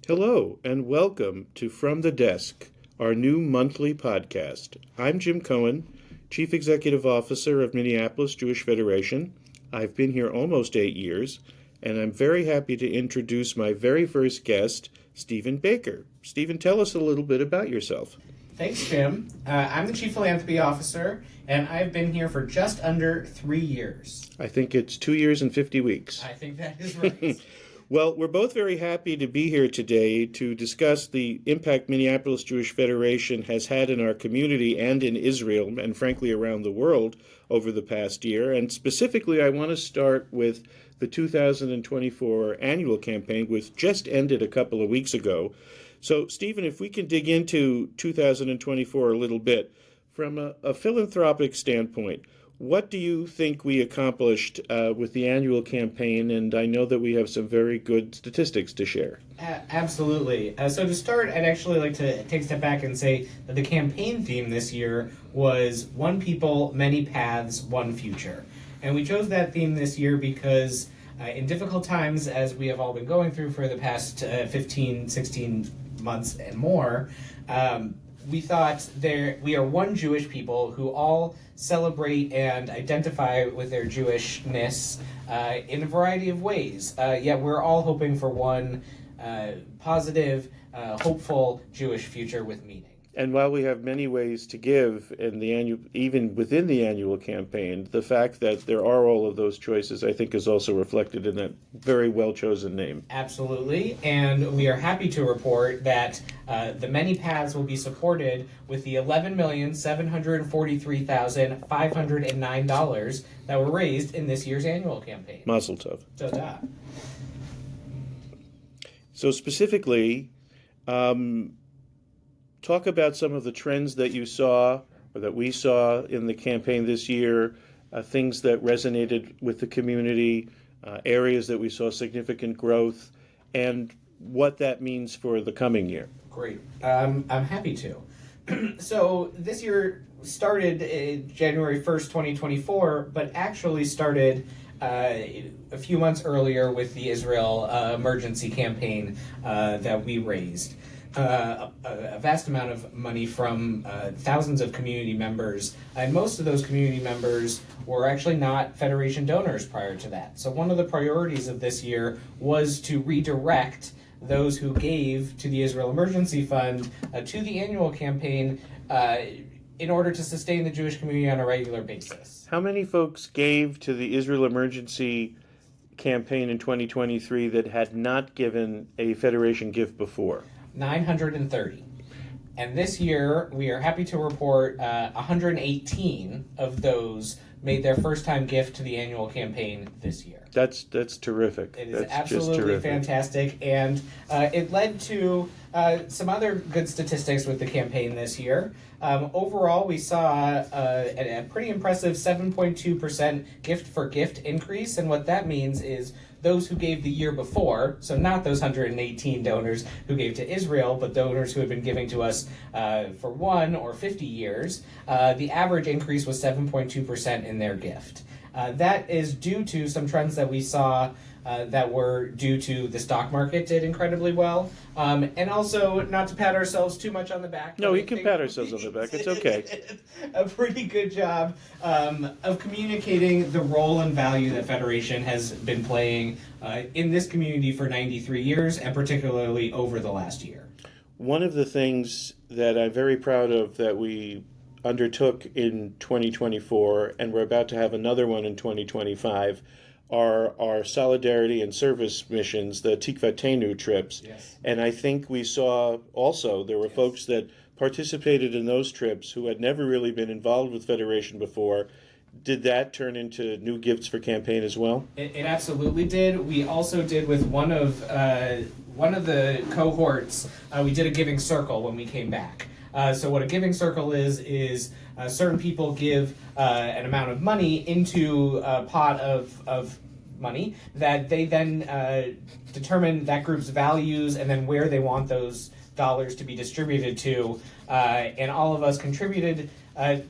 Hello, and welcome to From the Desk, our new monthly podcast. I'm Jim Cohen, Chief Executive Officer of Minneapolis Jewish Federation. I've been here almost 8 years, and I'm very happy to introduce my very first guest, Stephen Baker. Stephen, tell us a little bit about yourself. Thanks, Jim. I'm the Chief Philanthropy Officer, and I've been here for just under 3 years. I think it's 2 years and 50 weeks. I think that is right. Well, we're both very happy to be here today to discuss the impact Minneapolis Jewish Federation has had in our community and in Israel, and frankly around the world, over the past year. And specifically, I want to start with the 2024 annual campaign, which just ended a couple of weeks ago. So, Stephen, if we can dig into 2024 a little bit, from a philanthropic standpoint, what do you think we accomplished with the annual campaign? And I know that we have some very good statistics to share. Absolutely. So to start, I'd actually like to take a step back and say that the campaign theme this year was One People, Many Paths, One Future. And we chose that theme this year because in difficult times, as we have all been going through for the past 15, 16 months and more, we thought we are one Jewish people who all celebrate and identify with their Jewishness in a variety of ways. Yet we're all hoping for one positive, hopeful Jewish future with meaning. And while we have many ways to give in the annual, even within the annual campaign, the fact that there are all of those choices, I think, is also reflected in that very well-chosen name. Absolutely, and we are happy to report that the many paths will be supported with the $11,743,509 that were raised in this year's annual campaign. Mazel tov. Todah. So specifically, talk about some of the trends that you saw or that we saw in the campaign this year, things that resonated with the community, areas that we saw significant growth, and what that means for the coming year. Great. I'm happy to. So this year started January 1st, 2024, but actually started a few months earlier with the Israel emergency campaign that we raised. A vast amount of money from thousands of community members, and most of those community members were actually not Federation donors prior to that. So one of the priorities of this year was to redirect those who gave to the Israel Emergency Fund to the annual campaign in order to sustain the Jewish community on a regular basis. How many folks gave to the Israel Emergency campaign in 2023 that had not given a Federation gift before? 930. And this year, we are happy to report 118 of those made their first-time gift to the annual campaign this year. That's terrific. It is That's absolutely fantastic, and it led to some other good statistics with the campaign this year. Overall, we saw a pretty impressive 7.2% gift-for-gift increase, and what that means is those who gave the year before, so not those 118 donors who gave to Israel, but donors who had been giving to us for 1 or 50 years, the average increase was 7.2% in their gift. That is due to some trends that we saw that were due to the stock market did incredibly well. And also, not to pat ourselves too much on the back. No, we can pat ourselves on the back. It's okay. A pretty good job of communicating the role and value that Federation has been playing in this community for 93 years, and particularly over the last year. One of the things that I'm very proud of that we undertook in 2024, and we're about to have another one in 2025, are our solidarity and service missions, the Tikvatenu trips. Yes. And I think we saw also there were folks that participated in those trips who had never really been involved with Federation before. Did that turn into new gifts for campaign as well? It absolutely did. We also did with one of the cohorts. We did a giving circle when we came back. So what a giving circle is certain people give an amount of money into a pot of money that they then determine that group's values and then where they want those dollars to be distributed to. And all of us contributed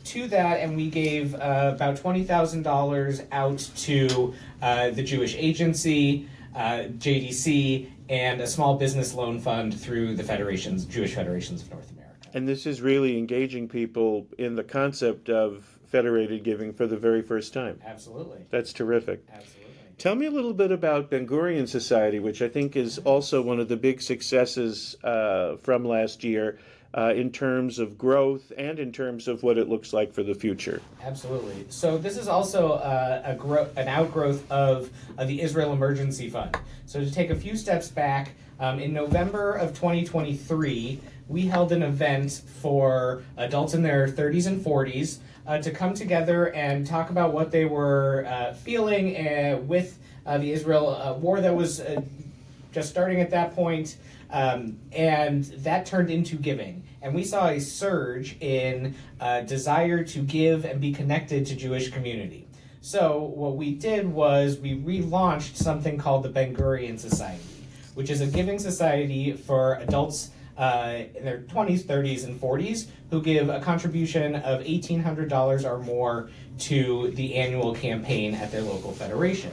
to that, and we gave about $20,000 out to the Jewish Agency, JDC, and a small business loan fund through the Jewish Federations of North America. And this is really engaging people in the concept of federated giving for the very first time. Absolutely. That's terrific. Absolutely. Tell me a little bit about Ben Gurion Society, which I think is also one of the big successes from last year in terms of growth and in terms of what it looks like for the future. Absolutely. So this is also an outgrowth of the Israel Emergency Fund. So to take a few steps back, in November of 2023, we held an event for adults in their 30s and 40s to come together and talk about what they were feeling with the Israel war that was just starting at that point, and that turned into giving. And we saw a surge in desire to give and be connected to Jewish community. So what we did was we relaunched something called the Ben Gurion Society, which is a giving society for adults in their 20s, 30s, and 40s who give a contribution of $1,800 or more to the annual campaign at their local federation.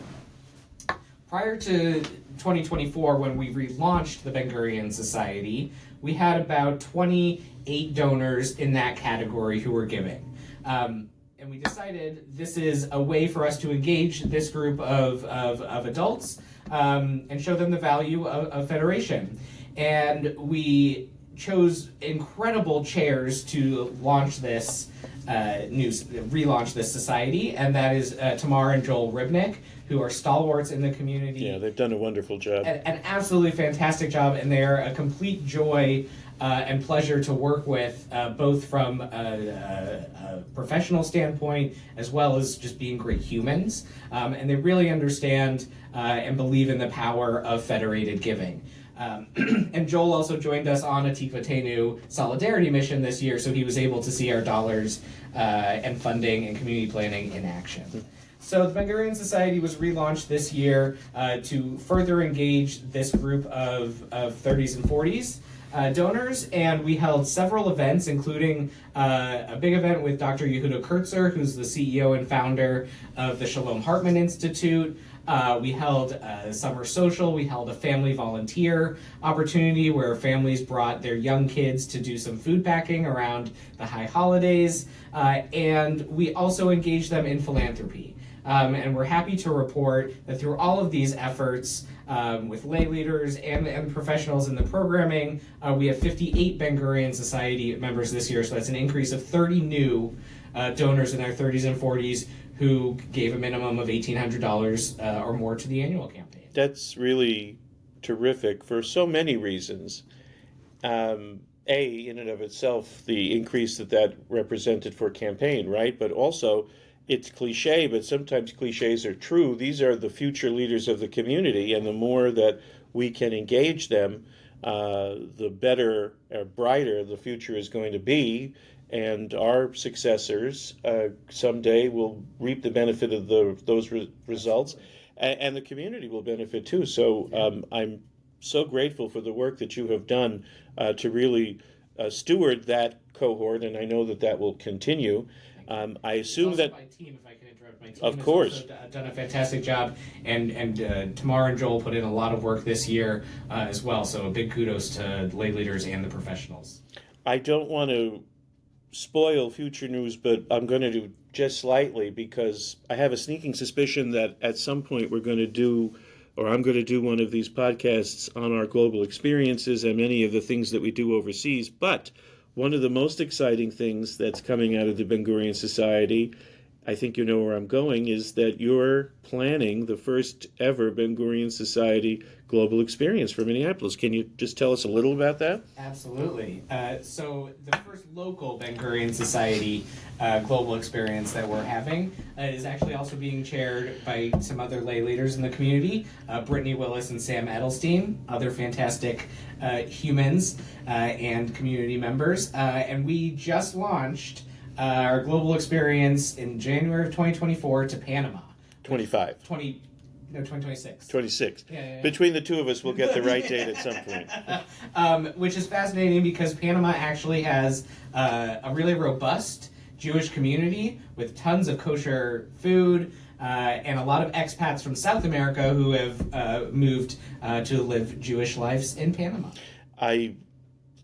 Prior to 2024, when we relaunched the Ben Gurion Society, we had about 28 donors in that category who were giving. And we decided this is a way for us to engage this group of adults and show them the value of federation. And we chose incredible chairs to launch this relaunch this society, and that is Tamar and Joel Ribnick, who are stalwarts in the community. Yeah, they've done a wonderful job. An absolutely fantastic job, and they are a complete joy and pleasure to work with, both from a professional standpoint as well as just being great humans. And they really understand and believe in the power of federated giving. And Joel also joined us on a Tikvatenu solidarity mission this year, so he was able to see our dollars and funding and community planning in action. So the Ben Gurion Society was relaunched this year to further engage this group of 30s and 40s donors, and we held several events, including a big event with Dr. Yehuda Kurtzer, who's the CEO and founder of the Shalom Hartman Institute. We held a summer social. We held a family volunteer opportunity where families brought their young kids to do some food packing around the high holidays, and we also engaged them in philanthropy. And we're happy to report that through all of these efforts, with lay leaders and professionals in the programming, we have 58 Ben Gurion Society members this year, so that's an increase of 30 new donors in their 30s and 40s who gave a minimum of $1,800 or more to the annual campaign. That's really terrific for so many reasons. In and of itself, the increase that represented for campaign, right? But also, it's cliche, but sometimes cliches are true. These are the future leaders of the community, and the more that we can engage them, the better or brighter the future is going to be. And our successors someday will reap the benefit of those results, and the community will benefit too. So I'm so grateful for the work that you have done to really steward that cohort, and I know that will continue. I assume that my team, if I can interrupt, my team of course has also done a fantastic job, and Tamar and Joel put in a lot of work this year as well. So a big kudos to lay leaders and the professionals. I don't want to spoil future news, but I'm going to do just slightly because I have a sneaking suspicion that at some point we're going to do, or I'm going to do one of these podcasts on our global experiences and many of the things that we do overseas. But one of the most exciting things that's coming out of the Ben Gurion Society, I think you know where I'm going, is that you're planning the first ever Ben Gurion Society global experience for Minneapolis. Can you just tell us a little about that? Absolutely. So the first local Ben Gurion Society global experience that we're having is actually also being chaired by some other lay leaders in the community, Brittany Willis and Sam Edelstein, other fantastic humans and community members. And we just launched our global experience in January of 2024 to Panama. 2026. 26. Yeah. Between the two of us, we'll get the right date at some point. Which is fascinating because Panama actually has a really robust Jewish community with tons of kosher food, and a lot of expats from South America who have moved to live Jewish lives in Panama.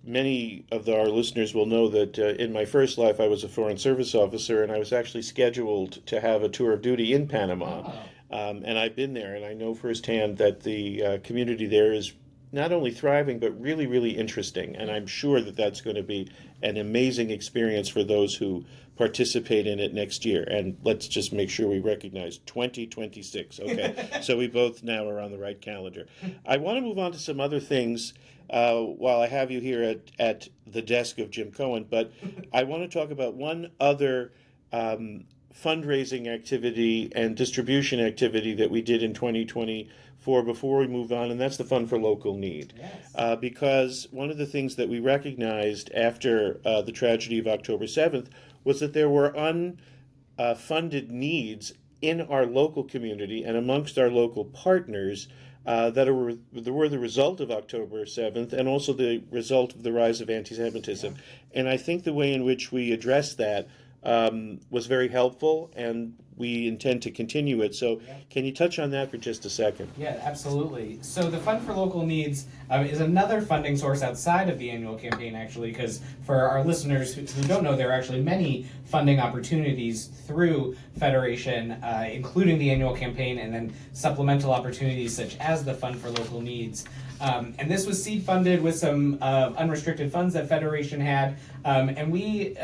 Many of our listeners will know that in my first life I was a Foreign Service officer, and I was actually scheduled to have a tour of duty in Panama. Oh. And I've been there, and I know firsthand that the community there is not only thriving, but really, really interesting. And I'm sure that that's going to be an amazing experience for those who participate in it next year. And let's just make sure we recognize 2026. Okay, so we both now are on the right calendar. I want to move on to some other things while I have you here at the desk of Jim Cohen, but I want to talk about one other fundraising activity and distribution activity that we did in 2024 before we move on, and that's the Fund for Local Need. Yes. Because one of the things that we recognized after the tragedy of October 7th was that there were unfunded needs in our local community and amongst our local partners that were the result of October 7th and also the result of the rise of anti-Semitism. And I think the way in which we addressed that was very helpful, and we intend to continue it. So can you touch on that for just a second? Yeah, absolutely. So the Fund for Local Needs is another funding source outside of the annual campaign, actually, because for our listeners who don't know, there are actually many funding opportunities through Federation, including the annual campaign, and then supplemental opportunities such as the Fund for Local Needs. And this was seed funded with some unrestricted funds that Federation had. And we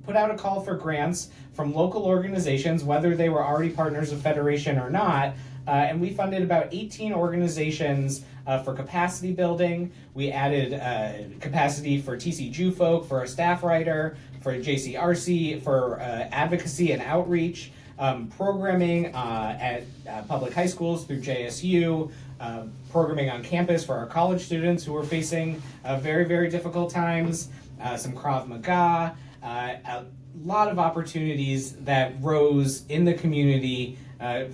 put out a call for grants from local organizations, whether they were already partners of Federation or not. And we funded about 18 organizations for capacity building. We added capacity for TC Jewfolk, for a staff writer, for JCRC, for advocacy and outreach, programming at public high schools through JSU, programming on campus for our college students who are facing very, very difficult times, some Krav Maga, a lot of opportunities that rose in the community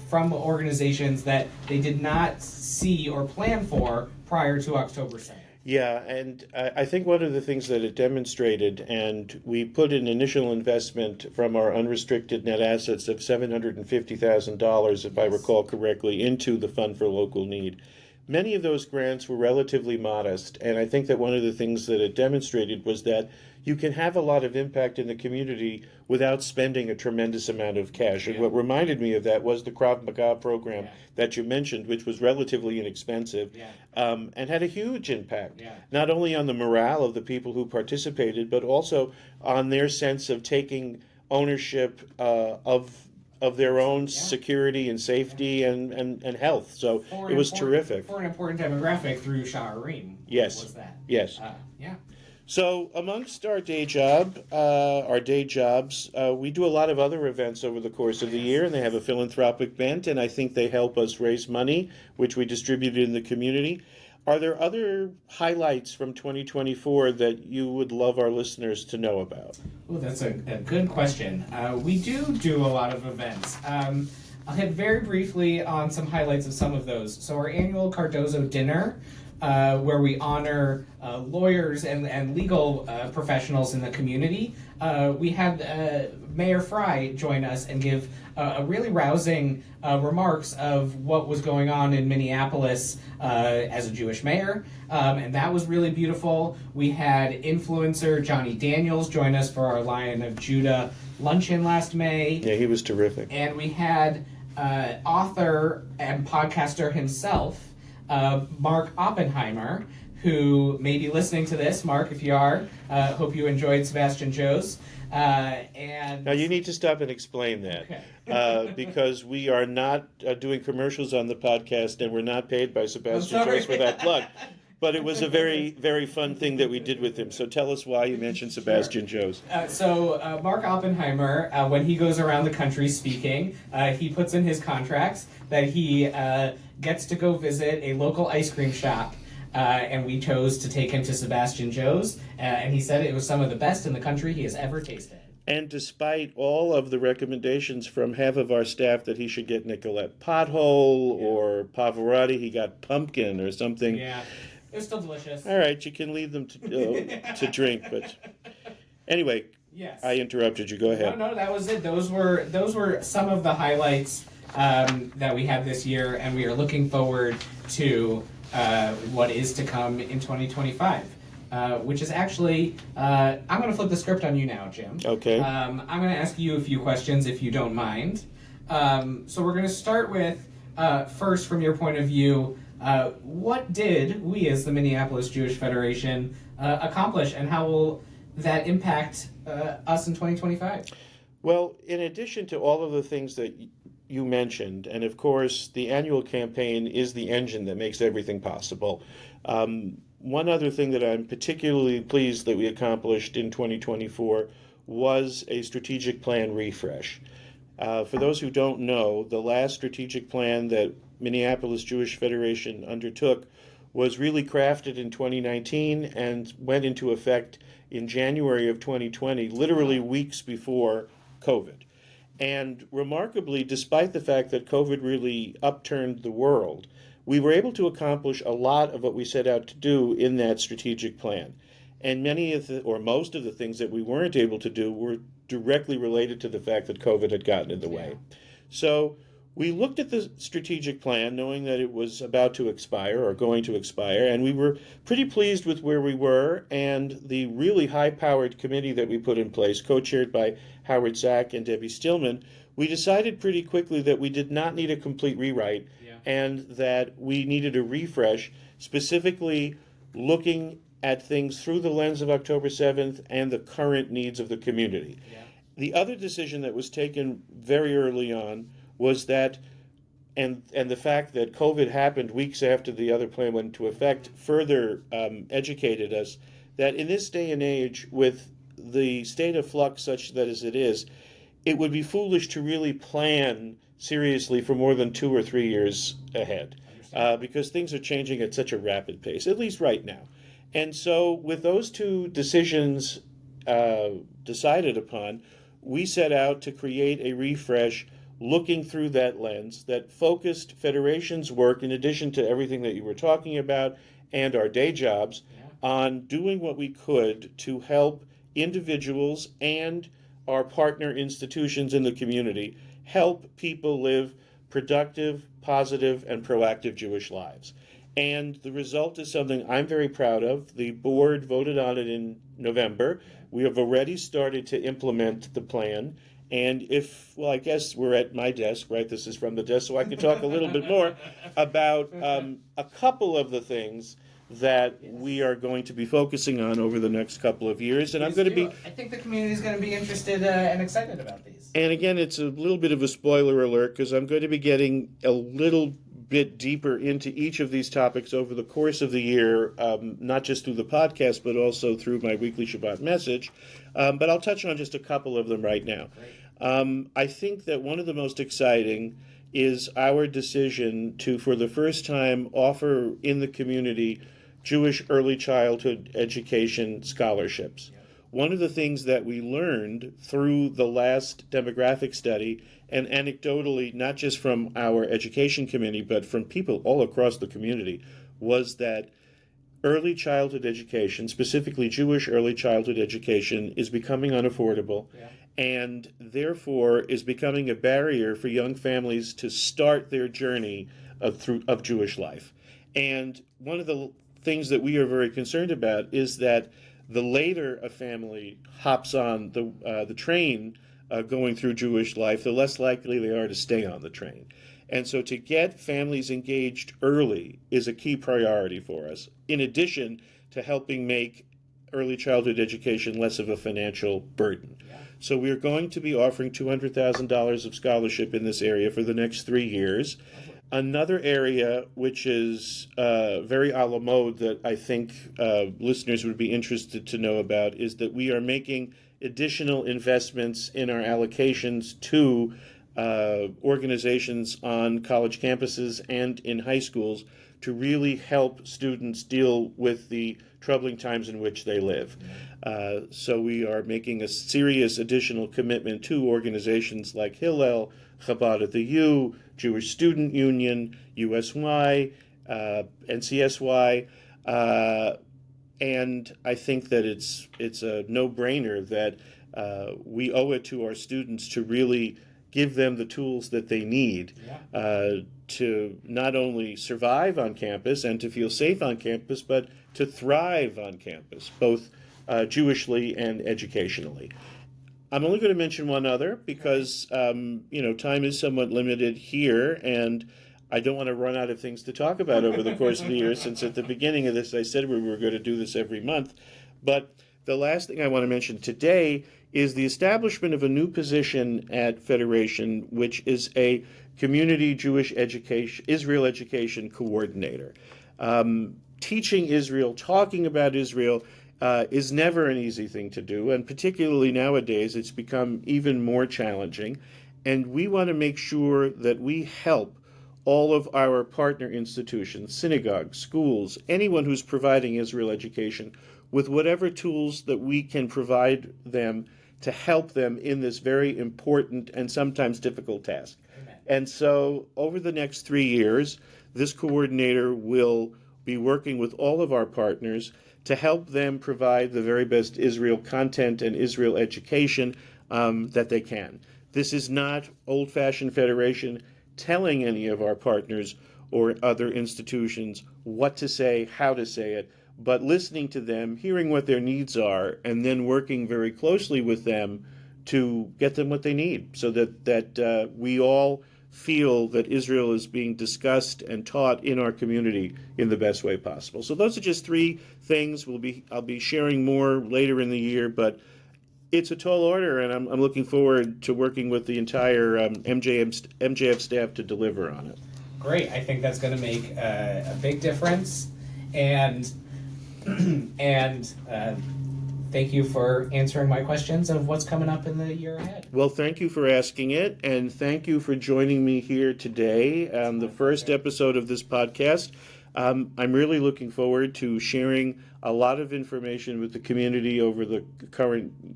from organizations that they did not see or plan for prior to October 2nd. Yeah, and I think one of the things that it demonstrated, and we put an initial investment from our unrestricted net assets of $750,000, if I recall correctly, into the Fund for Local Need. Many of those grants were relatively modest, and I think that one of the things that it demonstrated was that you can have a lot of impact in the community without spending a tremendous amount of cash. And what reminded me of that was the Krav Maga program that you mentioned, which was relatively inexpensive and had a huge impact, not only on the morale of the people who participated, but also on their sense of taking ownership of their own security and safety and health. So it was terrific. For an important demographic through Sha'arim. Yes. Was that? Yes. Yeah. So amongst our jobs, we do a lot of other events over the course of the year, and they have a philanthropic bent, and I think they help us raise money, which we distribute in the community. Are there other highlights from 2024 that you would love our listeners to know about? Oh, that's a good question. We do a lot of events. I'll hit very briefly on some highlights of some of those. So our annual Cardozo dinner, where we honor lawyers and legal professionals in the community. We had Mayor Fry join us and give a really rousing remarks of what was going on in Minneapolis as a Jewish mayor, and that was really beautiful. We had influencer Johnny Daniels join us for our Lion of Judah luncheon last May. Yeah, he was terrific. And we had author and podcaster himself, Mark Oppenheimer, who may be listening to this. Mark, if you are, hope you enjoyed Sebastian Joe's. And now you need to stop and explain that, because we are not doing commercials on the podcast, and we're not paid by Sebastian Joe's for that plug. But it was a very, very fun thing that we did with him. So tell us why you mentioned Sebastian Joe's. So Mark Oppenheimer, when he goes around the country speaking, he puts in his contracts that he gets to go visit a local ice cream shop. And we chose to take him to Sebastian Joe's, and he said it was some of the best in the country he has ever tasted. And despite all of the recommendations from half of our staff that he should get Nicolette Pothole or Pavarotti, he got pumpkin or something. Yeah, it was still delicious. All right, you can leave them to drink, but anyway, yes. I interrupted you. Go ahead. No, that was it. Those were some of the highlights that we have this year, and we are looking forward to what is to come in 2025. Which is actually, I'm going to flip the script on you now, Jim. Okay. I'm going to ask you a few questions if you don't mind. So we're going to start with, first, from your point of view, what did we as the Minneapolis Jewish Federation accomplish, and how will that impact us in 2025? Well, in addition to all of the things that you mentioned, and of course, the annual campaign is the engine that makes everything possible. One other thing that I'm particularly pleased that we accomplished in 2024 was a strategic plan refresh. For those who don't know, the last strategic plan that Minneapolis Jewish Federation undertook was really crafted in 2019 and went into effect in January of 2020, literally weeks before COVID. And remarkably, despite the fact that COVID really upturned the world, we were able to accomplish a lot of what we set out to do in that strategic plan. And many of the, or most of the things that we weren't able to do were directly related to the fact that COVID had gotten in the way. So we looked at the strategic plan knowing that it was about to expire or going to expire, and we were pretty pleased with where we were and the really high-powered committee that we put in place, co-chaired by Howard Zack and Debbie Stillman. We decided pretty quickly that we did not need a complete rewrite and that we needed a refresh, specifically looking at things through the lens of October 7th and the current needs of the community. The other decision that was taken very early on was that, and the fact that COVID happened weeks after the other plan went into effect, further educated us that in this day and age, with the state of flux such that as it is, it would be foolish to really plan seriously for more than 2 or 3 years ahead, because things are changing at such a rapid pace, at least right now. And so with those two decisions decided upon, we set out to create a refresh looking through that lens that focused Federation's work, in addition to everything that you were talking about and our day jobs, on doing what we could to help individuals and our partner institutions in the community help people live productive, positive, and proactive Jewish lives. And the result is something I'm very proud of. The board voted on it in November. We have already started to implement the plan. And I guess we're at my desk, right? This is from the desk, so I can talk a little bit more about a couple of the things that we are going to be focusing on over the next couple of years. And I think the community is going to be interested and excited about these. And again, it's a little bit of a spoiler alert because I'm going to be getting a little bit deeper into each of these topics over the course of the year, not just through the podcast, but also through my weekly Shabbat message. But I'll touch on just a couple of them right now. I think that one of the most exciting is our decision to, for the first time, offer in the community Jewish early childhood education scholarships. One of the things that we learned through the last demographic study, and anecdotally, not just from our education committee, but from people all across the community, was that early childhood education, specifically Jewish early childhood education, is becoming unaffordable and therefore is becoming a barrier for young families to start their journey of Jewish life. And one of the things that we are very concerned about is that the later a family hops on the train going through Jewish life, the less likely they are to stay on the train. And so to get families engaged early is a key priority for us, in addition to helping make early childhood education less of a financial burden. So we are going to be offering $200,000 of scholarship in this area for the next 3 years. Another area which is very a la mode that I think listeners would be interested to know about is that we are making additional investments in our allocations to organizations on college campuses and in high schools to really help students deal with the troubling times in which they live. So we are making a serious additional commitment to organizations like Hillel, Chabad at the U, Jewish Student Union, USY, NCSY, and I think that it's a no-brainer that we owe it to our students to really give them the tools that they need to not only survive on campus and to feel safe on campus, but to thrive on campus, both Jewishly and educationally. I'm only going to mention one other because time is somewhat limited here, and I don't want to run out of things to talk about over the course of the year, since at the beginning of this I said we were going to do this every month. But the last thing I want to mention today is the establishment of a new position at Federation, which is a community Jewish education, Israel education coordinator. Teaching Israel, talking about Israel, is never an easy thing to do, and particularly nowadays it's become even more challenging. And we want to make sure that we help all of our partner institutions, synagogues, schools, anyone who's providing Israel education with whatever tools that we can provide them to help them in this very important and sometimes difficult task. Amen. And so over the next 3 years, this coordinator will be working with all of our partners to help them provide the very best Israel content and Israel education that they can. This is not old-fashioned Federation telling any of our partners or other institutions what to say, how to say it, but listening to them, hearing what their needs are, and then working very closely with them to get them what they need, so that we all feel that Israel is being discussed and taught in our community in the best way possible. So those are just 3 things. I'll be sharing more later in the year, but it's a tall order, and I'm looking forward to working with the entire MJF staff to deliver on it. Great. I think that's going to make a big difference, and thank you for answering my questions of what's coming up in the year ahead. Well, thank you for asking it, and thank you for joining me here today on the first episode of this podcast. I'm really looking forward to sharing a lot of information with the community over the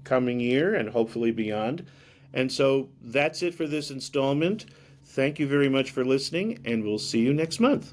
coming year and hopefully beyond. And so that's it for this installment. Thank you very much for listening, and we'll see you next month.